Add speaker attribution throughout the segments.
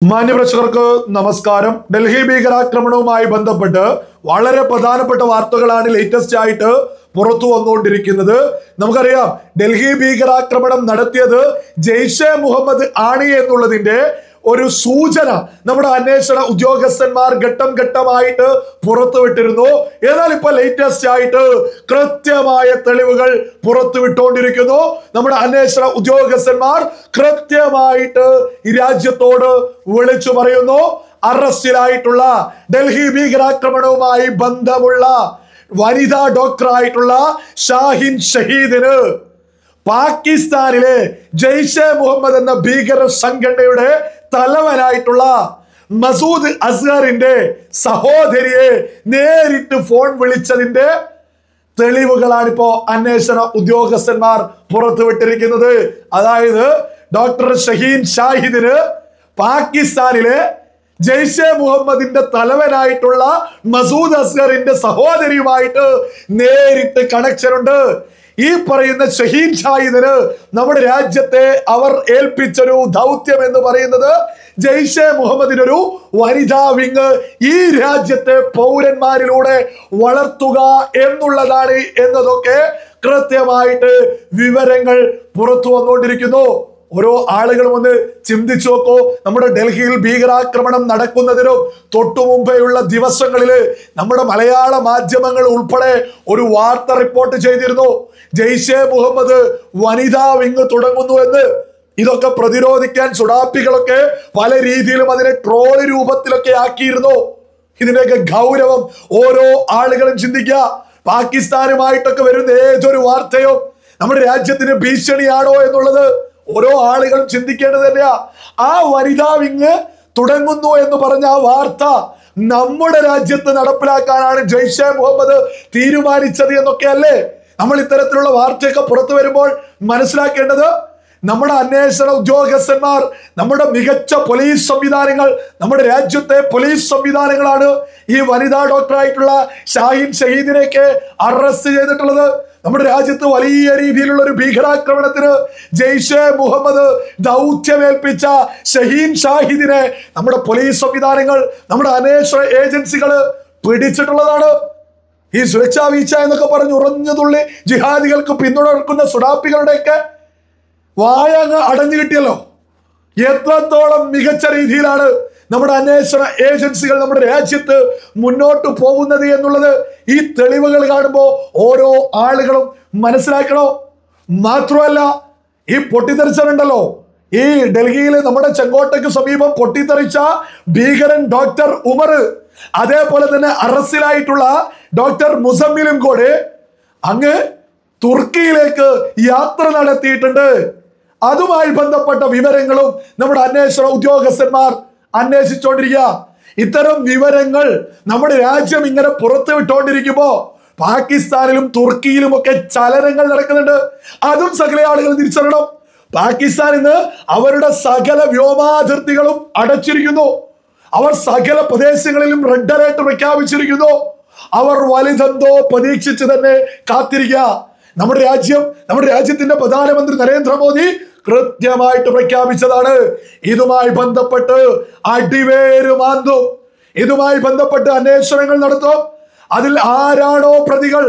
Speaker 1: മാന്യപ്രേക്ഷകർക്ക് നമസ്കാരം. ഡൽഹി ഭീകരാക്രമണവുമായി ബന്ധപ്പെട്ട് വളരെ പ്രധാനപ്പെട്ട വാർത്തകളാണ് ലേറ്റസ്റ്റ് ആയിട്ട് പുറത്തു വന്നുകൊണ്ടിരിക്കുന്നത്. നമുക്കറിയാം, ഡൽഹി ഭീകരാക്രമണം നടത്തിയത് ജെയ്ഷെ മുഹമ്മദ് ആണ് എന്നുള്ളതിന്റെ ഒരു സൂചന നമ്മുടെ അന്വേഷണ ഉദ്യോഗസ്ഥന്മാർ ഘട്ടം ഘട്ടമായിട്ട് പുറത്തുവിട്ടിരുന്നു. എന്നാൽ ഇപ്പൊ ലേറ്റസ്റ്റ് ആയിട്ട് കൃത്യമായ തെളിവുകൾ പുറത്തുവിട്ടുകൊണ്ടിരിക്കുന്നു. നമ്മുടെ അന്വേഷണ ഉദ്യോഗസ്ഥന്മാർ കൃത്യമായിട്ട് ഈ രാജ്യത്തോട് വിളിച്ചു പറയുന്നു, അറസ്റ്റിലായിട്ടുള്ള ഡൽഹി ഭീകരാക്രമണവുമായി ബന്ധമുള്ള വനിതാ ഡോക്ടറായിട്ടുള്ള ഷാഹിൻ ഷഹീദിന് പാകിസ്ഥാനിലെ ജെയ്ഷെ മുഹമ്മദ് എന്ന ഭീകര സംഘടനയുടെ തലവനായിട്ടുള്ള മസൂദ് അസ്ഹറിന്റെ സഹോദരിയെ നേരിട്ട് ഫോൺ വിളിച്ചതിന്റെ തെളിവുകളാണ് ഇപ്പോ അന്വേഷണ ഉദ്യോഗസ്ഥന്മാർ പുറത്തുവിട്ടിരിക്കുന്നത്. അതായത് ഡോക്ടർ ഷഹീൻ ഷാഹിദിന് പാകിസ്ഥാനിലെ ജെയ്ഷെ മുഹമ്മദിന്റെ തലവനായിട്ടുള്ള മസൂദ് അസ്ഹറിന്റെ സഹോദരിയുമായിട്ട് നേരിട്ട് കണക്ഷൻ ഉണ്ട്. ഈ പറയുന്ന ഷഹീൻ ഷാഹിദിന് നമ്മുടെ രാജ്യത്തെ അവർ ഏൽപ്പിച്ചൊരു ദൗത്യം എന്ന് പറയുന്നത് ജെയ്ഷെ മുഹമ്മദിനൊരു വനിതാ വിങ് ഈ രാജ്യത്തെ പൗരന്മാരിലൂടെ വളർത്തുക എന്നുള്ളതാണ് എന്നതൊക്കെ കൃത്യമായിട്ട് വിവരങ്ങൾ പുറത്തു വന്നുകൊണ്ടിരിക്കുന്നു. ഓരോ ആളുകളും ഒന്ന് ചിന്തിച്ചു നോക്കൂ. നമ്മുടെ ഡൽഹിയിൽ ഭീകരാക്രമണം നടക്കുന്നതിനും തൊട്ടു മുമ്പേയുള്ള ദിവസങ്ങളില് നമ്മുടെ മലയാള മാധ്യമങ്ങൾ ഉൾപ്പെടെ ഒരു വാർത്ത റിപ്പോർട്ട് ചെയ്തിരുന്നു, ജെയ്ഷെ മുഹമ്മദ് വനിതാ വിങ് തുടങ്ങുന്നു എന്ന്. ഇതൊക്കെ പ്രതിരോധിക്കാൻ സുഡാപ്പികളൊക്കെ പല രീതിയിലും അതിനെ ട്രോള് രൂപത്തിലൊക്കെ ആക്കിയിരുന്നു. ഇതിന്റെയൊക്കെ ഗൗരവം ഓരോ ആളുകളും ചിന്തിക്കുക. പാകിസ്ഥാനുമായിട്ടൊക്കെ വരുന്ന ഏതൊരു വാർത്തയോ നമ്മുടെ രാജ്യത്തിന് ഭീഷണിയാണോ എന്നുള്ളത് ഓരോ ആളുകളും ചിന്തിക്കേണ്ടത് തന്നെയാ. ആ വനിതാ വിങ് തുടങ്ങുന്നു എന്ന് പറഞ്ഞ ആ വാർത്ത നമ്മുടെ രാജ്യത്ത് നടപ്പിലാക്കാനാണ് ജെയ്ഷെ മുഹമ്മദ് തീരുമാനിച്ചത് എന്നൊക്കെ അല്ലേ നമ്മൾ ഇത്തരത്തിലുള്ള വാർത്തയൊക്കെ പുറത്തു വരുമ്പോൾ മനസ്സിലാക്കേണ്ടത്. നമ്മുടെ അന്വേഷണ ഉദ്യോഗസ്ഥന്മാർ, നമ്മുടെ മികച്ച പോലീസ് സംവിധാനങ്ങൾ, നമ്മുടെ രാജ്യത്തെ പോലീസ് സംവിധാനങ്ങളാണ് ഈ വനിതാ ഡോക്ടറായിട്ടുള്ള ഷാഹിൻ ഷഹീദിനെയൊക്കെ അറസ്റ്റ് ചെയ്തിട്ടുള്ളത്. നമ്മുടെ രാജ്യത്ത് വലിയ രീതിയിലുള്ള ഒരു ഭീകരാക്രമണത്തിന് ജെയ്ഷെ മുഹമ്മദ് ദൗത്യമേൽപ്പിച്ച ഷഹീൻ ഷാഹിദിനെ നമ്മുടെ പോലീസ് സംവിധാനങ്ങൾ, നമ്മുടെ അന്വേഷണ ഏജൻസികൾ പിടിച്ചിട്ടുള്ളതാണ്. ഈ സുരക്ഷാ വീഴ്ച എന്നൊക്കെ പറഞ്ഞ് ഉറഞ്ഞുതുള്ളി ജിഹാദികൾക്ക് പിന്തുണക്കുന്ന സുഡാപ്പികളുടെയൊക്കെ വായ അങ്ങ് അടഞ്ഞു കിട്ടിയല്ലോ. എത്രത്തോളം മികച്ച രീതിയിലാണ് നമ്മുടെ അന്വേഷണ ഏജൻസികൾ നമ്മുടെ രാജ്യത്ത് മുന്നോട്ട് പോകുന്നത് എന്നുള്ളത് ഈ തെളിവുകൾ കാണുമ്പോൾ ഓരോ ആളുകളും മനസ്സിലാക്കണോ. മാത്രമല്ല, ഈ പൊട്ടിത്തെറിച്ചതുണ്ടല്ലോ, ഈ ഡൽഹിയിൽ നമ്മുടെ ചെങ്കോട്ടയ്ക്ക് സമീപം പൊട്ടിത്തെറിച്ച ഭീകരൻ ഡോക്ടർ ഉമർ, അതേപോലെ തന്നെ അറസ്റ്റിലായിട്ടുള്ള ഡോക്ടർ മുസമ്മിലും കൂടെ അങ്ങ് തുർക്കിയിലേക്ക് യാത്ര നടത്തിയിട്ടുണ്ട്. അതുമായി ബന്ധപ്പെട്ട വിവരങ്ങളും നമ്മുടെ അന്വേഷണ ഉദ്യോഗസ്ഥന്മാർ അന്വേഷിച്ചുകൊണ്ടിരിക്കുക. ഇത്തരം വിവരങ്ങൾ നമ്മുടെ രാജ്യം ഇങ്ങനെ പുറത്തു വിട്ടുകൊണ്ടിരിക്കുമ്പോ പാകിസ്ഥാനിലും തുർക്കിയിലും ഒക്കെ ചലനങ്ങൾ നടക്കുന്നുണ്ട്. അതും സകല ആളുകൾ തിരിച്ചറിയണം. പാകിസ്ഥാൻ ഇന്ന് അവരുടെ സകല വ്യോമാതിർത്തികളും അടച്ചിരിക്കുന്നു. അവർ സകല പ്രദേശങ്ങളിലും റെഡ് അലേർട്ട് പ്രഖ്യാപിച്ചിരിക്കുന്നു. അവർ വലുതെന്തോ പ്രതീക്ഷിച്ച് തന്നെ കാത്തിരിക്കുക. നമ്മുടെ രാജ്യത്തിന്റെ പ്രധാനമന്ത്രി നരേന്ദ്രമോദി കൃത്യമായിട്ട് പ്രഖ്യാപിച്ചതാണ്, ഇതുമായി ബന്ധപ്പെട്ട് അടിവേരുമാന്തും, ഇതുമായി ബന്ധപ്പെട്ട് അന്വേഷണങ്ങൾ നടത്തും. അതിൽ ആരാണോ പ്രതികൾ,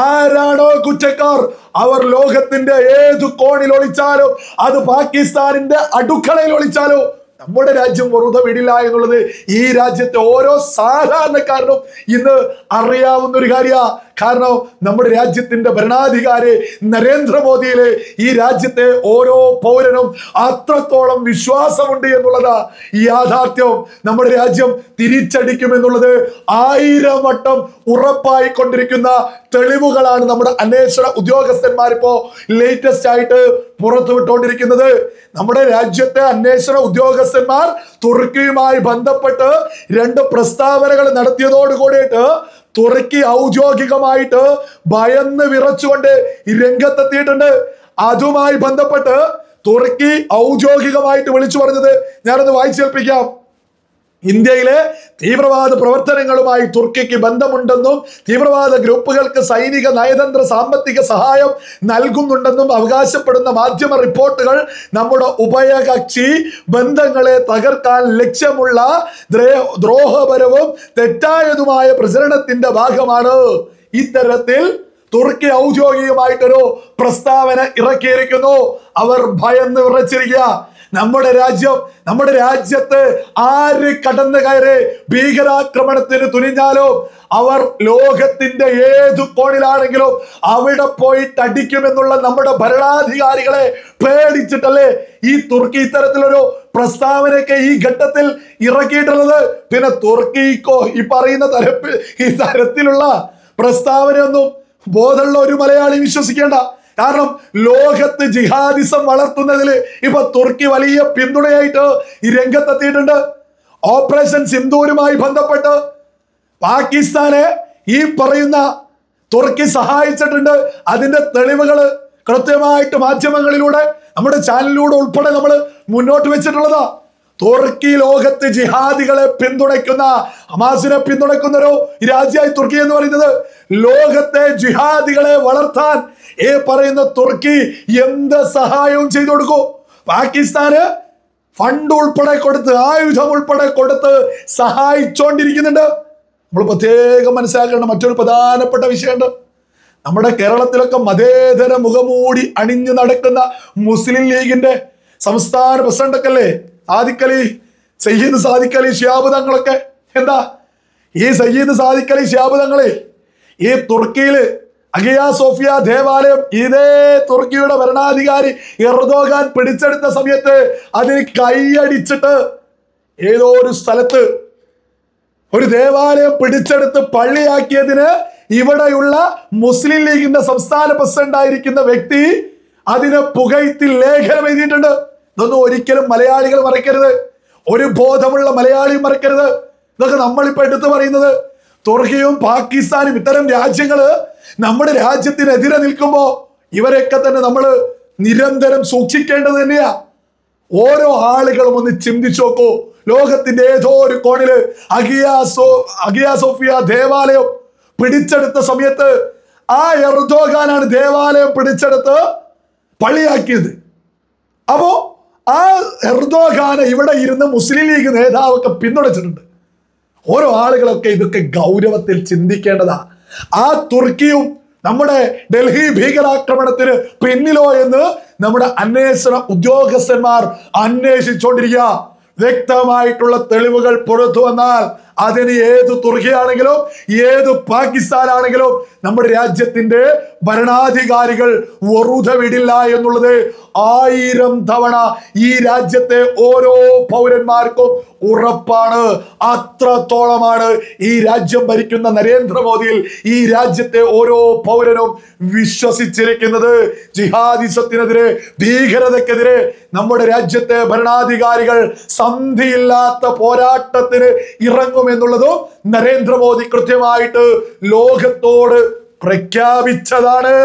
Speaker 1: ആരാണോ കുറ്റക്കാർ, അവർ ലോകത്തിന്റെ ഏതു കോണിൽ ഒളിച്ചാലും, അത് പാകിസ്ഥാനിന്റെ അടുക്കളയിൽ ഒളിച്ചാലും നമ്മുടെ രാജ്യം വെറുതെ വിടില്ല എന്നുള്ളത് ഈ രാജ്യത്തെ ഓരോ സാധാരണക്കാരനും ഇന്ന് അറിയാവുന്ന ഒരു കാര്യമാണ്. കാരണം നമ്മുടെ രാജ്യത്തിന്റെ ഭരണാധികാരി നരേന്ദ്രമോദിയിലെ ഈ രാജ്യത്തെ ഓരോ പൗരനും അത്രത്തോളം വിശ്വാസമുണ്ട് എന്നുള്ളതാ ഈ യാഥാർത്ഥ്യം. നമ്മുടെ രാജ്യം തിരിച്ചടിക്കുമെന്നുള്ളത് 1000 വട്ടം ഉറപ്പായിക്കൊണ്ടിരിക്കുന്ന തെളിവുകളാണ് നമ്മുടെ അന്വേഷണ ഉദ്യോഗസ്ഥന്മാർ ഇപ്പോ ലേറ്റസ്റ്റ് ആയിട്ട് പുറത്തുവിട്ടുകൊണ്ടിരിക്കുന്നത്. നമ്മുടെ രാജ്യത്തെ അന്വേഷണ ഉദ്യോഗസ്ഥന്മാർ തുർക്കിയുമായി ബന്ധപ്പെട്ട് 2 പ്രസ്താവനകൾ നടത്തിയതോട് കൂടിയിട്ട് തുർക്കി ഔദ്യോഗികമായിട്ട് ഭയന്ന് വിറച്ചുകൊണ്ട് രംഗത്തെത്തിയിട്ടുണ്ട്. അതുമായി ബന്ധപ്പെട്ട് തുർക്കി ഔദ്യോഗികമായിട്ട് വിളിച്ചു പറഞ്ഞത് ഞാനൊന്ന് വായിച്ചേൽപ്പിക്കാം. ഇന്ത്യയിലെ തീവ്രവാദ പ്രവർത്തനങ്ങളുമായി തുർക്കിക്ക് ബന്ധമുണ്ടെന്നും തീവ്രവാദ ഗ്രൂപ്പുകൾക്ക് സൈനിക, നയതന്ത്ര, സാമ്പത്തിക സഹായം നൽകുന്നുണ്ടെന്നും അവകാശപ്പെടുന്ന മാധ്യമ റിപ്പോർട്ടുകൾ നമ്മുടെ ഉഭയകക്ഷി ബന്ധങ്ങളെ തകർക്കാൻ ലക്ഷ്യമുള്ള ദ്രോഹപരവും തെറ്റായതുമായ പ്രചരണത്തിന്റെ ഭാഗമാണ്. ഇത്തരത്തിൽ തുർക്കി ഔദ്യോഗികമായിട്ടൊരു പ്രസ്താവന ഇറക്കിയിരിക്കുന്നു. അവർ ഭയന്ന് വിറച്ചിരിക്കുക. നമ്മുടെ രാജ്യത്ത് ആര് കടന്നു കയറി ഭീകരാക്രമണത്തിന് തുനിഞ്ഞാലും അവർ ലോകത്തിന്റെ ഏതു കോണിലാണെങ്കിലും അവിടെ പോയിട്ട് അടിക്കുമെന്നുള്ള നമ്മുടെ ഭരണാധികാരികളെ പേടിച്ചിട്ടല്ലേ ഈ തുർക്കി ഇത്തരത്തിലൊരു പ്രസ്താവനയൊക്കെ ഈ ഘട്ടത്തിൽ ഇറക്കിയിട്ടുള്ളത്. പിന്നെ തുർക്കിക്കോ ഈ പറയുന്ന തരത്തിലുള്ള പ്രസ്താവനയൊന്നും ബോധമുള്ള ഒരു മലയാളി വിശ്വസിക്കേണ്ട. കാരണം ലോകത്ത് ജിഹാദിസം വളർത്തുന്നതിൽ ഇപ്പൊ തുർക്കി വലിയ പിന്തുണയായിട്ട് ഈ രംഗത്തെത്തിയിട്ടുണ്ട്. ഓപ്പറേഷൻ സിന്ദൂരുമായി ബന്ധപ്പെട്ട് പാകിസ്ഥാനെ ഈ പറയുന്ന തുർക്കി സഹായിച്ചിട്ടുണ്ട്. അതിന്റെ തെളിവുകൾ കൃത്യമായിട്ട് മാധ്യമങ്ങളിലൂടെ നമ്മുടെ ചാനലിലൂടെ ഉൾപ്പെടെ നമ്മൾ മുന്നോട്ട് വെച്ചിട്ടുള്ളതാ. തുർക്കി ലോകത്ത് ജിഹാദികളെ പിന്തുണയ്ക്കുന്ന, ഹമാസിനെ പിന്തുണയ്ക്കുന്ന ഒരു രാജ്യമായി തുർക്കി എന്ന് പറയുന്നത്. ലോകത്തെ ജിഹാദികളെ വളർത്താൻ ഈ പറയുന്ന തുർക്കി എന്ത് സഹായവും ചെയ്തു കൊടുക്കും. പാകിസ്ഥാന് ഫണ്ട് ഉൾപ്പെടെ കൊടുത്ത്, ആയുധം ഉൾപ്പെടെ കൊടുത്ത് സഹായിച്ചുകൊണ്ടിരിക്കുന്നുണ്ട്. നമ്മൾ പ്രത്യേകം മനസ്സിലാക്കേണ്ട മറ്റൊരു പ്രധാനപ്പെട്ട വിഷയമുണ്ട്. നമ്മുടെ കേരളത്തിലൊക്കെ മതേതര മുഖമൂടി അണിഞ്ഞു നടക്കുന്ന മുസ്ലിം ലീഗിന്റെ സംസ്ഥാന പ്രസിഡന്റൊക്കെ അല്ലേ സയ്യിദ് സാദിഖ് അലി ശിഹാബ് തങ്ങളൊക്കെ. എന്താ ഈ സയ്യിദ് സാദിഖ് അലി ശിഹാബ് തങ്ങളെ ഈ തുർക്കിയില് അഗിയ സോഫിയ ദേവാലയം ഇതേ തുർക്കിയുടെ ഭരണാധികാരി എർദോഗാൻ പിടിച്ചെടുത്ത സമയത്ത് അതിന് കൈയടിച്ചിട്ട് ഏതോ ഒരു സ്ഥലത്ത് ഒരു ദേവാലയം പിടിച്ചെടുത്ത് പള്ളിയാക്കിയതിന് ഇവിടെയുള്ള മുസ്ലിം ലീഗിന്റെ സംസ്ഥാന പ്രസിഡന്റ് ആയിരിക്കുന്ന വ്യക്തി അതിനെ പുകഴ്ത്തി ലേഖനം എഴുതിയിട്ടുണ്ട്. ഇതൊന്നും ഒരിക്കലും മലയാളികൾ മറക്കരുത്. ഒരു ബോധമുള്ള മലയാളിയും മറക്കരുത്. ഇതൊക്കെ നമ്മളിപ്പോ എടുത്തു പറയുന്നത്. തുർക്കിയും പാകിസ്ഥാനും ഇത്തരം രാജ്യങ്ങള് നമ്മുടെ രാജ്യത്തിനെതിരെ നിൽക്കുമ്പോ ഇവരെയൊക്കെ തന്നെ നമ്മൾ നിരന്തരം സൂക്ഷിക്കേണ്ടത് തന്നെയാ. ഓരോ ആളുകളും ഒന്ന് ചിന്തിച്ചു നോക്കൂ. ലോകത്തിന്റെ ഏതോ ഒരു കോണില് അഗിയ സോഫിയ ദേവാലയം പിടിച്ചെടുത്ത സമയത്ത് ആ എർദോഗാനാണ് ദേവാലയം പിടിച്ചെടുത്ത് പള്ളിയാക്കിയത്. അപ്പോ ആ എർദോഗാനെ ഇവിടെ ഇരുന്ന് മുസ്ലിം ലീഗ് നേതാവൊക്കെ പിന്തുണച്ചിട്ടുണ്ട്. ഓരോ ആളുകളൊക്കെ ഇതൊക്കെ ഗൗരവത്തിൽ ചിന്തിക്കേണ്ടതാ. ആ തുർക്കിയും നമ്മുടെ ഡൽഹി ഭീകരാക്രമണത്തിന് പിന്നിലോ എന്ന് നമ്മുടെ അന്വേഷണ ഉദ്യോഗസ്ഥന്മാർ അന്വേഷിച്ചുകൊണ്ടിരിക്കുക. വ്യക്തമായിട്ടുള്ള തെളിവുകൾ പുറത്തു വന്നാൽ അതിന് ഏത് തുർക്കിയാണെങ്കിലും ഏത് പാകിസ്ഥാനാണെങ്കിലും നമ്മുടെ രാജ്യത്തിന്റെ ഭരണാധികാരികൾ വെറുതെ വിടില്ല എന്നുള്ളത് 1000 തവണ ഈ രാജ്യത്തെ ഓരോ പൗരന്മാർക്കും ഉറപ്പാണ്. അത്രത്തോളമാണ് ഈ രാജ്യം ഭരിക്കുന്ന നരേന്ദ്രമോദിയിൽ ഈ രാജ്യത്തെ ഓരോ പൗരനും വിശ്വസിച്ചിരിക്കുന്നത്. ജിഹാദിസത്തിനെതിരെ, ഭീകരതക്കെതിരെ നമ്മുടെ രാജ്യത്തെ ഭരണാധികാരികൾ സന്ധിയില്ലാത്ത പോരാട്ടത്തിന് ഇറങ്ങുമെന്നുള്ളതും നരേന്ദ്രമോദി കൃത്യമായിട്ട് ലോകത്തോട് പ്രഖ്യാപിച്ചതാണ്.